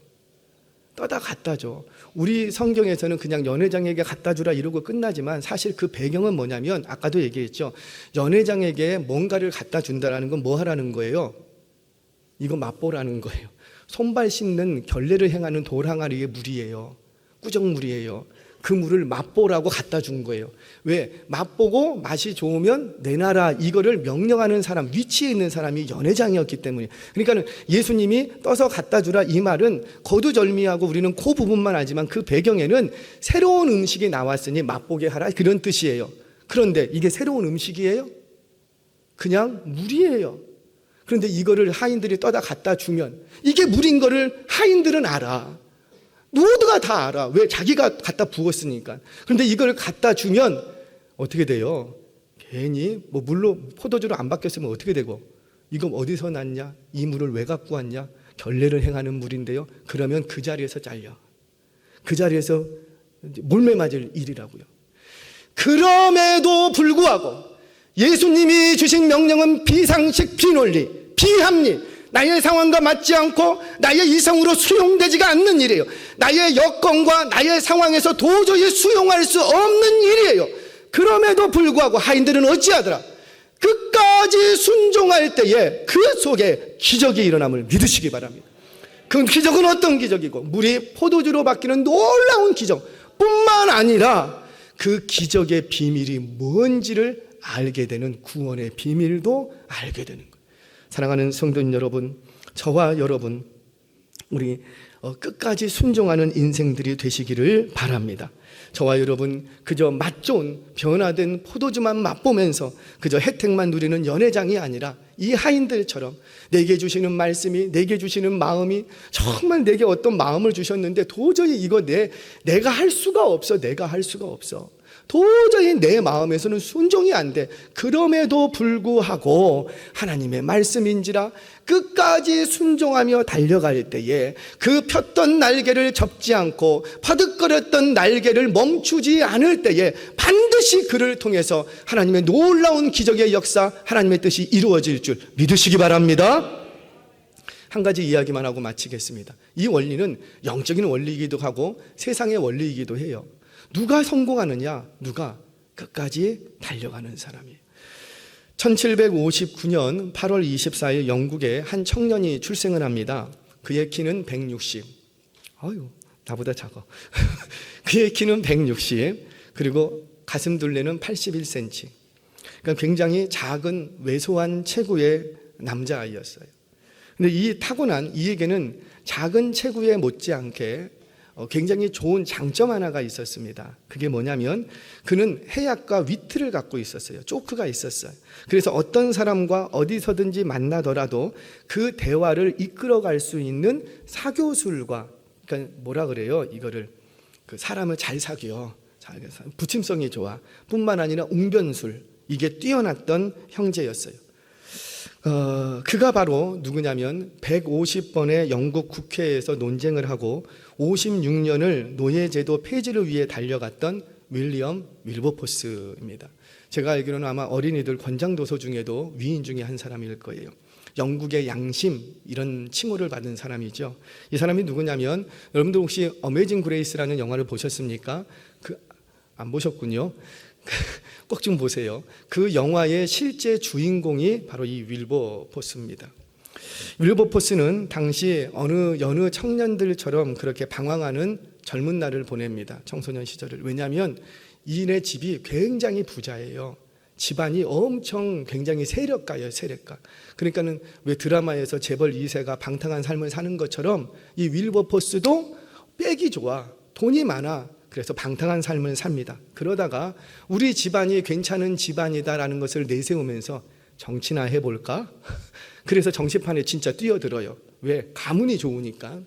떠다 갖다 줘. 우리 성경에서는 그냥 연회장에게 갖다 주라 이러고 끝나지만 사실 그 배경은 뭐냐면 아까도 얘기했죠. 연회장에게 뭔가를 갖다 준다라는 건 뭐 하라는 거예요? 이거 맛보라는 거예요. 손발 씻는 결례를 행하는 돌 항아리의 물이에요. 꾸정물이에요. 그 물을 맛보라고 갖다 준 거예요. 왜? 맛보고 맛이 좋으면 내놔라 이거를 명령하는 사람, 위치에 있는 사람이 연회장이었기 때문에. 그러니까 예수님이 떠서 갖다 주라 이 말은 거두절미하고 우리는 그 부분만 알지만 그 배경에는 새로운 음식이 나왔으니 맛보게 하라 그런 뜻이에요. 그런데 이게 새로운 음식이에요? 그냥 물이에요. 그런데 이거를 하인들이 떠다 갖다 주면 이게 물인 거를 하인들은 알아. 모두가 다 알아. 왜? 자기가 갖다 부었으니까. 그런데 이걸 갖다 주면 어떻게 돼요? 괜히 뭐 물로 포도주로 안 바뀌었으면 어떻게 되고? 이거 어디서 났냐? 이 물을 왜 갖고 왔냐? 결례를 행하는 물인데요. 그러면 그 자리에서 잘려. 그 자리에서 몰매 맞을 일이라고요. 그럼에도 불구하고 예수님이 주신 명령은 비상식, 비논리, 비합리, 나의 상황과 맞지 않고 나의 이성으로 수용되지가 않는 일이에요. 나의 여건과 나의 상황에서 도저히 수용할 수 없는 일이에요. 그럼에도 불구하고 하인들은 어찌하더라? 끝까지 순종할 때에 그 속에 기적이 일어남을 믿으시기 바랍니다. 그 기적은 어떤 기적이고 물이 포도주로 바뀌는 놀라운 기적 뿐만 아니라 그 기적의 비밀이 뭔지를 알게 되는 구원의 비밀도 알게 되는 거예요. 사랑하는 성도님 여러분, 저와 여러분 우리 끝까지 순종하는 인생들이 되시기를 바랍니다. 저와 여러분 그저 맛 좋은 변화된 포도주만 맛보면서 그저 혜택만 누리는 연회장이 아니라 이 하인들처럼 내게 주시는 말씀이, 내게 주시는 마음이 정말 내게 어떤 마음을 주셨는데 도저히 이거 내가 할 수가 없어. 내가 할 수가 없어. 도저히 내 마음에서는 순종이 안 돼. 그럼에도 불구하고 하나님의 말씀인지라 끝까지 순종하며 달려갈 때에 그 폈던 날개를 접지 않고 퍼득거렸던 날개를 멈추지 않을 때에 반드시 그를 통해서 하나님의 놀라운 기적의 역사, 하나님의 뜻이 이루어질 줄 믿으시기 바랍니다. 한 가지 이야기만 하고 마치겠습니다. 이 원리는 영적인 원리이기도 하고 세상의 원리이기도 해요. 누가 성공하느냐? 누가 끝까지 달려가는 사람이에요. 1759년 8월 24일 영국에 한 청년이 출생을 합니다. 그의 키는 160. 아유, 나보다 작아. 그의 키는 160. 그리고 가슴 둘레는 81cm. 그러니까 굉장히 작은 왜소한 체구의 남자아이였어요. 근데 이 타고난 이에게는 작은 체구에 못지않게 굉장히 좋은 장점 하나가 있었습니다. 그게 뭐냐면 그는 해약과 위트를 갖고 있었어요. 조크가 있었어요. 그래서 어떤 사람과 어디서든지 만나더라도 그 대화를 이끌어갈 수 있는 사교술과, 그러니까 뭐라 그래요? 이거를 그 사람을 잘 사귀어, 부침성이 좋아, 뿐만 아니라 웅변술, 이게 뛰어났던 형제였어요. 그가 바로 누구냐면 150번의 영국 국회에서 논쟁을 하고 56년을 노예제도 폐지를 위해 달려갔던 윌리엄 윌버포스입니다. 제가 알기로는 아마 어린이들 권장도서 중에도 위인 중에 한 사람일 거예요. 영국의 양심, 이런 칭호를 받은 사람이죠. 이 사람이 누구냐면, 여러분들 혹시 어메이징 그레이스라는 영화를 보셨습니까? 안 보셨군요. 꼭 좀 보세요. 그 영화의 실제 주인공이 바로 이 윌버포스입니다. 윌버포스는 당시 여느 청년들처럼 그렇게 방황하는 젊은 날을 보냅니다. 청소년 시절을. 왜냐하면 이네 집이 굉장히 부자예요. 집안이 엄청 굉장히 세력가예요. 세력가. 그러니까는 왜 드라마에서 재벌 2세가 방탕한 삶을 사는 것처럼 이 윌버포스도 빽이 좋아, 돈이 많아. 그래서 방탕한 삶을 삽니다. 그러다가 우리 집안이 괜찮은 집안이다라는 것을 내세우면서 정치나 해볼까? 그래서 정치판에 진짜 뛰어들어요. 왜? 가문이 좋으니까.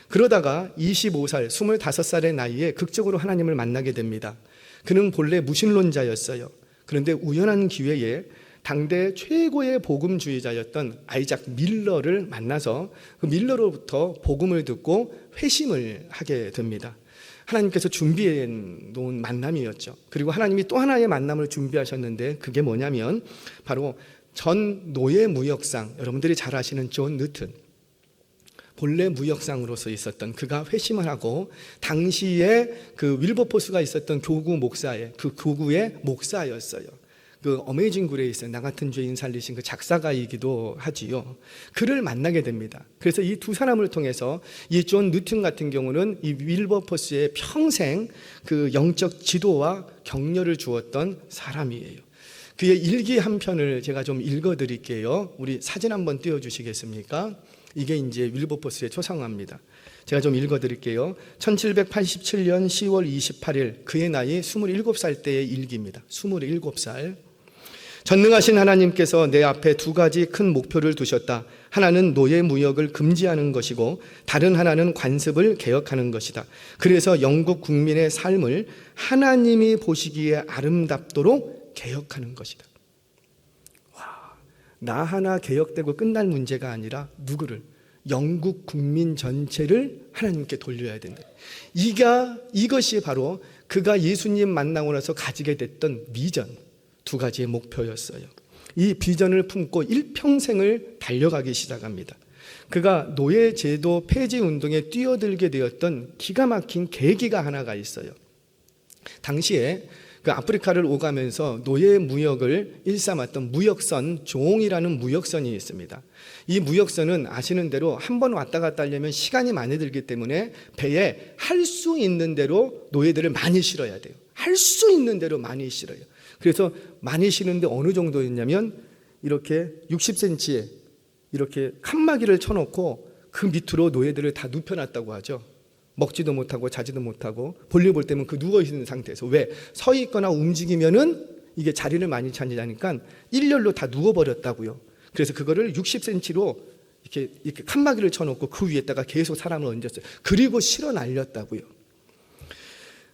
그러다가 25살, 25살의 나이에 극적으로 하나님을 만나게 됩니다. 그는 본래 무신론자였어요. 그런데 우연한 기회에 당대 최고의 복음주의자였던 아이작 밀러를 만나서 그 밀러로부터 복음을 듣고 회심을 하게 됩니다. 하나님께서 준비해 놓은 만남이었죠. 그리고 하나님이 또 하나의 만남을 준비하셨는데 그게 뭐냐면 바로 전 노예 무역상, 여러분들이 잘 아시는 존 뉴튼, 본래 무역상으로서 있었던 그가 회심을 하고 당시에 그 윌버포스가 있었던 교구 목사의 그 교구의 목사였어요. 그 어메이징 그레이스, 나 같은 죄인 살리신 그 작사가이기도 하지요. 그를 만나게 됩니다. 그래서 이 두 사람을 통해서 이 존 뉴튼 같은 경우는 이 윌버포스의 평생 그 영적 지도와 격려를 주었던 사람이에요. 그의 일기 한 편을 제가 좀 읽어드릴게요. 우리 사진 한번 띄워주시겠습니까? 이게 이제 윌버포스의 초상화입니다. 제가 좀 읽어드릴게요. 1787년 10월 28일 그의 나이 27살 때의 일기입니다. 27살. 전능하신 하나님께서 내 앞에 두 가지 큰 목표를 두셨다. 하나는 노예 무역을 금지하는 것이고 다른 하나는 관습을 개혁하는 것이다. 그래서 영국 국민의 삶을 하나님이 보시기에 아름답도록 개혁하는 것이다. 와, 나 하나 개혁되고 끝날 문제가 아니라 누구를? 영국 국민 전체를 하나님께 돌려야 된다. 이것이 바로 그가 예수님 만나고 나서 가지게 됐던 비전, 두 가지의 목표였어요. 이 비전을 품고 일평생을 달려가기 시작합니다. 그가 노예제도 폐지 운동에 뛰어들게 되었던 기가 막힌 계기가 하나가 있어요. 당시에 그 아프리카를 오가면서 노예 무역을 일삼았던 무역선 종이라는 무역선이 있습니다. 이 무역선은 아시는 대로 한 번 왔다 갔다 하려면 시간이 많이 들기 때문에 배에 할 수 있는 대로 노예들을 많이 실어야 돼요. 할 수 있는 대로 많이 실어요. 그래서 많이 실는데 어느 정도였냐면 이렇게 60cm에 이렇게 칸막이를 쳐놓고 그 밑으로 노예들을 다 눕혀놨다고 하죠. 먹지도 못하고 자지도 못하고 볼일 볼 때면 그 누워있는 상태에서. 왜? 서 있거나 움직이면은 이게 자리를 많이 차지하니까 일렬로 다 누워버렸다고요. 그래서 그거를 60cm로 이렇게 칸막이를 쳐놓고 그 위에다가 계속 사람을 얹었어요. 그리고 실어 날렸다고요.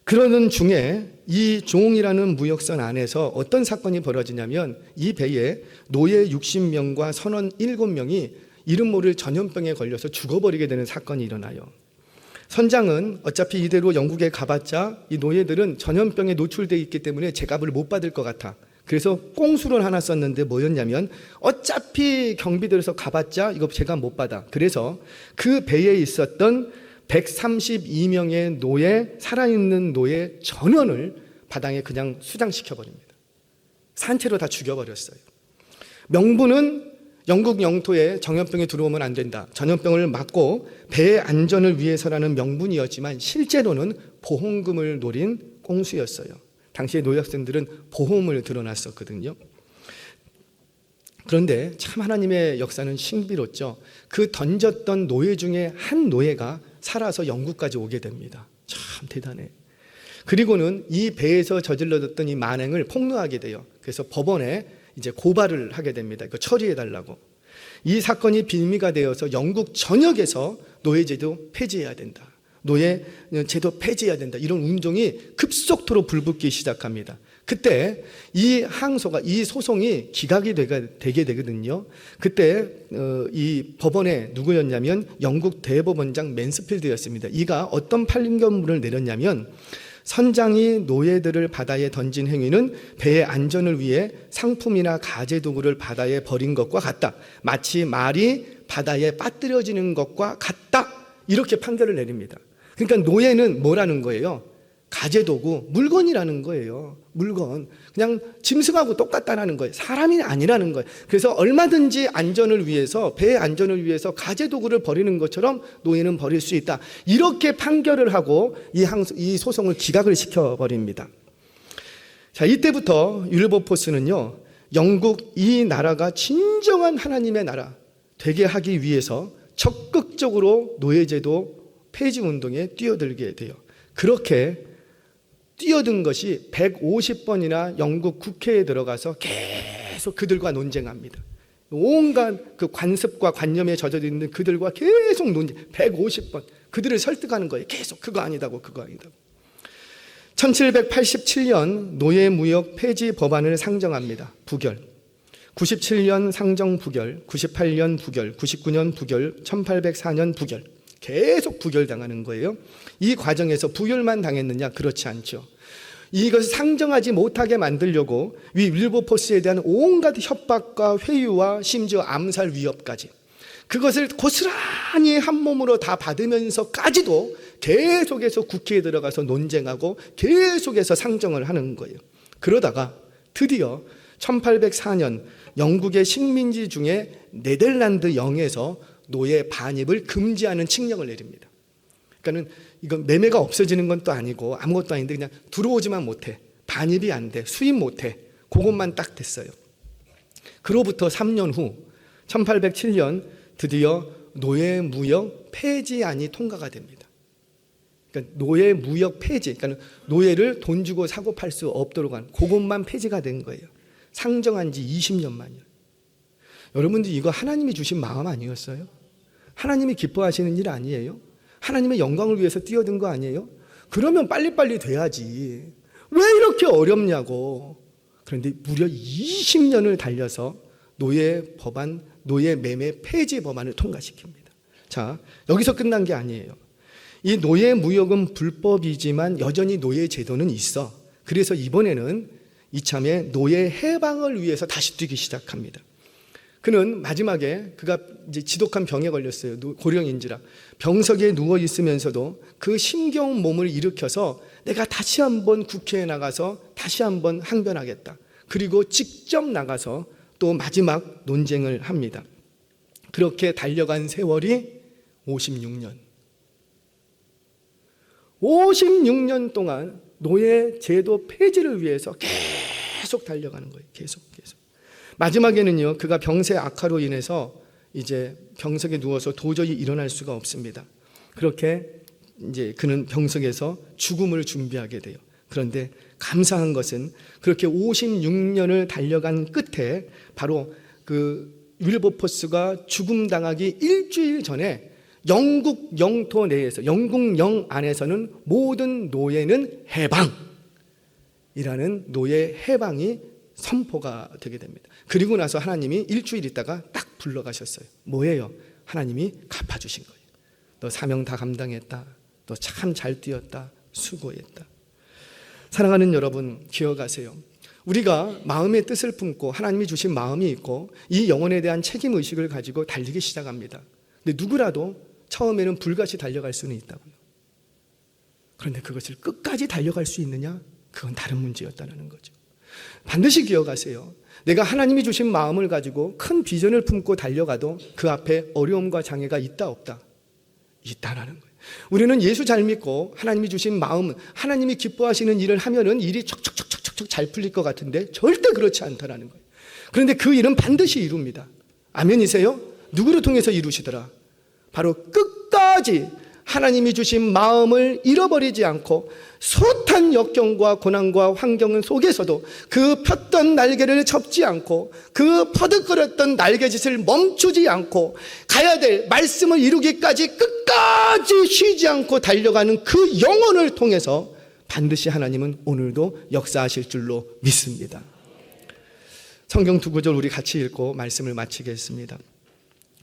그러는 중에 이 종이라는 무역선 안에서 어떤 사건이 벌어지냐면 이 배에 노예 60명과 선원 7명이 이름 모를 전염병에 걸려서 죽어버리게 되는 사건이 일어나요. 선장은 어차피 이대로 영국에 가봤자 이 노예들은 전염병에 노출되어 있기 때문에 제값을 못 받을 것 같아. 그래서 꽁수를 하나 썼는데 뭐였냐면 어차피 경비들에서 가봤자 이거 제값 못 받아. 그래서 그 배에 있었던 132명의 노예, 살아있는 노예 전원을 바닥에 그냥 수장시켜버립니다. 산채로 다 죽여버렸어요. 명분은 영국 영토에 전염병이 들어오면 안 된다. 전염병을 막고 배의 안전을 위해서라는 명분이었지만 실제로는 보험금을 노린 꽁수였어요. 당시의 노예학생들은 보험을 들어놨었거든요. 그런데 참 하나님의 역사는 신비롭죠. 그 던졌던 노예 중에 한 노예가 살아서 영국까지 오게 됩니다. 참 대단해. 그리고는 이 배에서 저질러졌던 이 만행을 폭로하게 돼요. 그래서 법원에 이제 고발을 하게 됩니다. 이거 처리해달라고. 이 사건이 빌미가 되어서 영국 전역에서 노예제도 폐지해야 된다. 노예제도 폐지해야 된다. 이런 운동이 급속도로 불붙기 시작합니다. 그때 이 항소가, 이 소송이 기각이 되게 되거든요. 그때 이 법원에 누구였냐면 영국 대법원장 맨스필드였습니다. 이가 어떤 판결문을 내렸냐면, 선장이 노예들을 바다에 던진 행위는 배의 안전을 위해 상품이나 가재 도구를 바다에 버린 것과 같다. 마치 말이 바다에 빠뜨려지는 것과 같다. 이렇게 판결을 내립니다. 그러니까 노예는 뭐라는 거예요? 가재도구, 물건이라는 거예요. 물건. 그냥 짐승하고 똑같다라는 거예요. 사람이 아니라는 거예요. 그래서 얼마든지 안전을 위해서, 배의 안전을 위해서 가재도구를 버리는 것처럼 노예는 버릴 수 있다. 이렇게 판결을 하고 이 소송을 기각을 시켜버립니다. 자, 이때부터 윌버포스는요, 영국 이 나라가 진정한 하나님의 나라 되게 하기 위해서 적극적으로 노예제도 폐지 운동에 뛰어들게 돼요. 그렇게 뛰어든 것이 150번이나 영국 국회에 들어가서 계속 그들과 논쟁합니다. 온갖 그 관습과 관념에 젖어 있는 그들과 계속 논쟁, 150번 그들을 설득하는 거예요. 계속 그거 아니다고, 그거 아니다고. 1787년 노예무역 폐지 법안을 상정합니다. 부결. 97년 상정 부결, 98년 부결, 99년 부결, 1804년 부결. 계속 부결당하는 거예요. 이 과정에서 부결만 당했느냐? 그렇지 않죠. 이것을 상정하지 못하게 만들려고 윌버포스에 대한 온갖 협박과 회유와 심지어 암살 위협까지, 그것을 고스란히 한 몸으로 다 받으면서까지도 계속해서 국회에 들어가서 논쟁하고 계속해서 상정을 하는 거예요. 그러다가 드디어 1804년 영국의 식민지 중에 네덜란드 영에서 노예 반입을 금지하는 칙령을 내립니다. 그러니까는 이건 매매가 없어지는 건 또 아니고 아무것도 아닌데 그냥 들어오지만 못해, 반입이 안 돼, 수입 못해, 그것만 딱 됐어요. 그로부터 3년 후 1807년 드디어 노예무역 폐지안이 통과가 됩니다. 그러니까 노예무역 폐지, 그러니까 노예를 돈 주고 사고 팔 수 없도록 한 그것만 폐지가 된 거예요. 상정한 지 20년 만이요. 여러분들 이거 하나님이 주신 마음 아니었어요? 하나님이 기뻐하시는 일 아니에요? 하나님의 영광을 위해서 뛰어든 거 아니에요? 그러면 빨리빨리 돼야지. 왜 이렇게 어렵냐고. 그런데 무려 20년을 달려서 노예 법안, 노예 매매 폐지 법안을 통과시킵니다. 자, 여기서 끝난 게 아니에요. 이 노예 무역은 불법이지만 여전히 노예 제도는 있어. 그래서 이번에는 이참에 노예 해방을 위해서 다시 뛰기 시작합니다. 그는 마지막에 그가 이제 지독한 병에 걸렸어요. 고령인지라. 병석에 누워 있으면서도 그 힘겨운 몸을 일으켜서 내가 다시 한번 국회에 나가서 다시 한번 항변하겠다. 그리고 직접 나가서 또 마지막 논쟁을 합니다. 그렇게 달려간 세월이 56년. 56년 동안 노예 제도 폐지를 위해서 계속 달려가는 거예요. 계속. 마지막에는요, 그가 병세 악화로 인해서 이제 병석에 누워서 도저히 일어날 수가 없습니다. 그렇게 이제 그는 병석에서 죽음을 준비하게 돼요. 그런데 감사한 것은 그렇게 56년을 달려간 끝에 바로 그 윌버포스가 죽음 당하기 일주일 전에 영국 영토 내에서, 영국 영 안에서는 모든 노예는 해방이라는 노예 해방이 선포가 되게 됩니다. 그리고 나서 하나님이 일주일 있다가 딱 불러가셨어요. 뭐예요? 하나님이 갚아주신 거예요. 너 사명 다 감당했다. 너 참 잘 뛰었다. 수고했다. 사랑하는 여러분, 기억하세요. 우리가 마음의 뜻을 품고 하나님이 주신 마음이 있고 이 영혼에 대한 책임의식을 가지고 달리기 시작합니다. 근데 누구라도 처음에는 불같이 달려갈 수는 있다고요. 그런데 그것을 끝까지 달려갈 수 있느냐? 그건 다른 문제였다는 거죠. 반드시 기억하세요. 내가 하나님이 주신 마음을 가지고 큰 비전을 품고 달려가도 그 앞에 어려움과 장애가 있다 없다? 있다라는 거예요. 우리는 예수 잘 믿고 하나님이 주신 마음, 하나님이 기뻐하시는 일을 하면은 일이 척척척척척 잘 풀릴 것 같은데 절대 그렇지 않다라는 거예요. 그런데 그 일은 반드시 이룹니다. 아멘이세요? 누구를 통해서 이루시더라? 바로 끝까지 하나님이 주신 마음을 잃어버리지 않고 숱한 역경과 고난과 환경 속에서도 그 폈던 날개를 접지 않고 그 퍼득거렸던 날개짓을 멈추지 않고 가야 될 말씀을 이루기까지 끝까지 쉬지 않고 달려가는 그 영혼을 통해서 반드시 하나님은 오늘도 역사하실 줄로 믿습니다. 성경 두 구절 우리 같이 읽고 말씀을 마치겠습니다.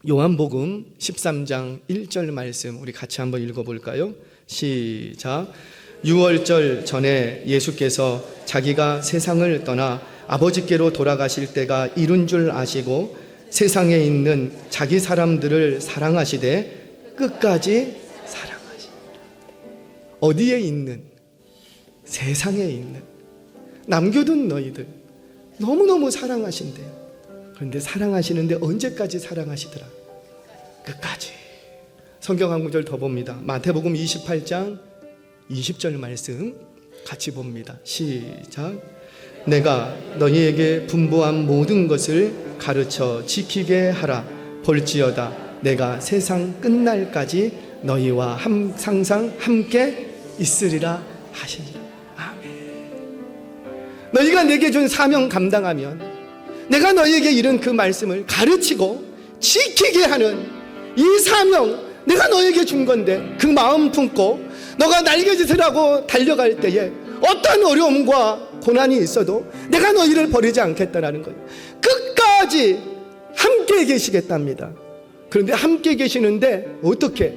요한복음 13장 1절 말씀 우리 같이 한번 읽어볼까요? 시작. 유월절 전에 예수께서 자기가 세상을 떠나 아버지께로 돌아가실 때가 이른 줄 아시고 세상에 있는 자기 사람들을 사랑하시되 끝까지 사랑하시다. 어디에 있는? 세상에 있는 남겨둔 너희들 너무너무 사랑하신대요. 그런데 사랑하시는데 언제까지 사랑하시더라? 끝까지. 성경 한 구절 더 봅니다. 마태복음 28장 20절 말씀 같이 봅니다. 시작. 내가 너희에게 분부한 모든 것을 가르쳐 지키게 하라. 볼지어다 내가 세상 끝날까지 너희와 항상 함께 있으리라 하시니라. 아멘. 너희가 내게 준 사명 감당하면 내가 너희에게 이른 그 말씀을 가르치고 지키게 하는 이 사명 내가 너희에게 준 건데 그 마음 품고 너가 날개짓을 하고 달려갈 때에 어떤 어려움과 고난이 있어도 내가 너희를 버리지 않겠다라는 거예요. 끝까지 함께 계시겠답니다. 그런데 함께 계시는데 어떻게?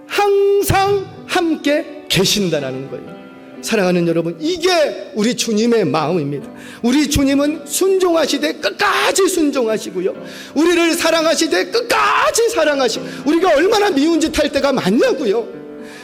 항상 함께 계신다라는 거예요. 사랑하는 여러분, 이게 우리 주님의 마음입니다. 우리 주님은 순종하시되 끝까지 순종하시고요, 우리를 사랑하시되 끝까지 사랑하시고, 우리가 얼마나 미운 짓 할 때가 많냐고요.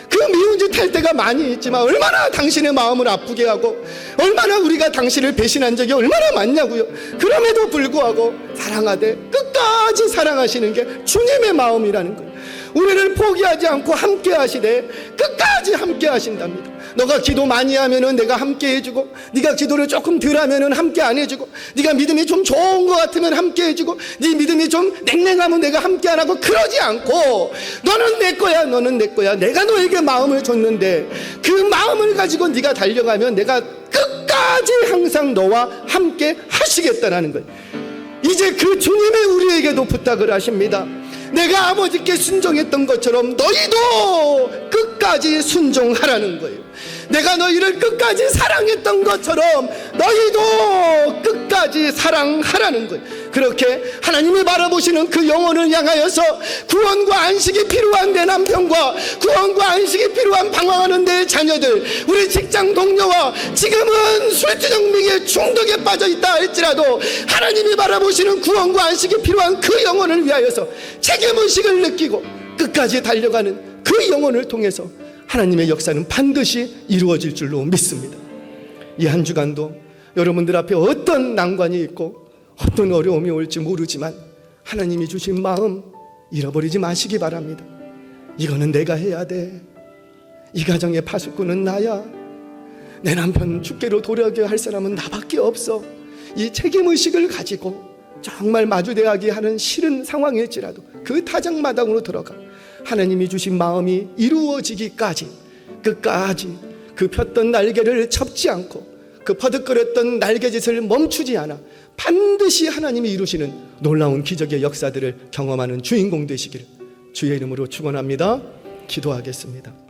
그 미운 짓 할 때가 많이 있지만 얼마나 당신의 마음을 아프게 하고 얼마나 우리가 당신을 배신한 적이 얼마나 많냐고요. 그럼에도 불구하고 사랑하되 끝까지 사랑하시는 게 주님의 마음이라는 거예요. 우리를 포기하지 않고 함께 하시되 끝까지 함께 하신답니다. 너가 기도 많이 하면은 내가 함께 해주고, 네가 기도를 조금 덜 하면은 함께 안 해주고, 네가 믿음이 좀 좋은 것 같으면 함께 해주고, 네 믿음이 좀 냉랭하면 내가 함께 안 하고, 그러지 않고 너는 내 거야, 너는 내 거야. 내가 너에게 마음을 줬는데 그 마음을 가지고 네가 달려가면 내가 끝까지 항상 너와 함께 하시겠다라는 거예요. 이제 그 주님이 우리에게도 부탁을 하십니다. 내가 아버지께 순종했던 것처럼 너희도 끝까지 순종하라는 거예요. 내가 너희를 끝까지 사랑했던 것처럼 너희도 끝까지 사랑하라는 거예요. 그렇게 하나님이 바라보시는 그 영혼을 향하여서 구원과 안식이 필요한 내 남편과 구원과 안식이 필요한 방황하는 내 자녀들, 우리 직장 동료와 지금은 술주정뱅이의 중독에 빠져 있다 할지라도 하나님이 바라보시는 구원과 안식이 필요한 그 영혼을 위하여서 책임의식을 느끼고 끝까지 달려가는 그 영혼을 통해서 하나님의 역사는 반드시 이루어질 줄로 믿습니다. 이 한 주간도 여러분들 앞에 어떤 난관이 있고 어떤 어려움이 올지 모르지만 하나님이 주신 마음 잃어버리지 마시기 바랍니다. 이거는 내가 해야 돼. 이 가정의 파수꾼은 나야. 내 남편 주께로 돌아오게 할 사람은 나밖에 없어. 이 책임의식을 가지고 정말 마주대하게 하는 싫은 상황일지라도 그 타작마당으로 들어가 하나님이 주신 마음이 이루어지기까지 끝까지 그 폈던 날개를 접지 않고 그 퍼득거렸던 날개짓을 멈추지 않아 반드시 하나님이 이루시는 놀라운 기적의 역사들을 경험하는 주인공 되시기를 주의 이름으로 축원합니다. 기도하겠습니다.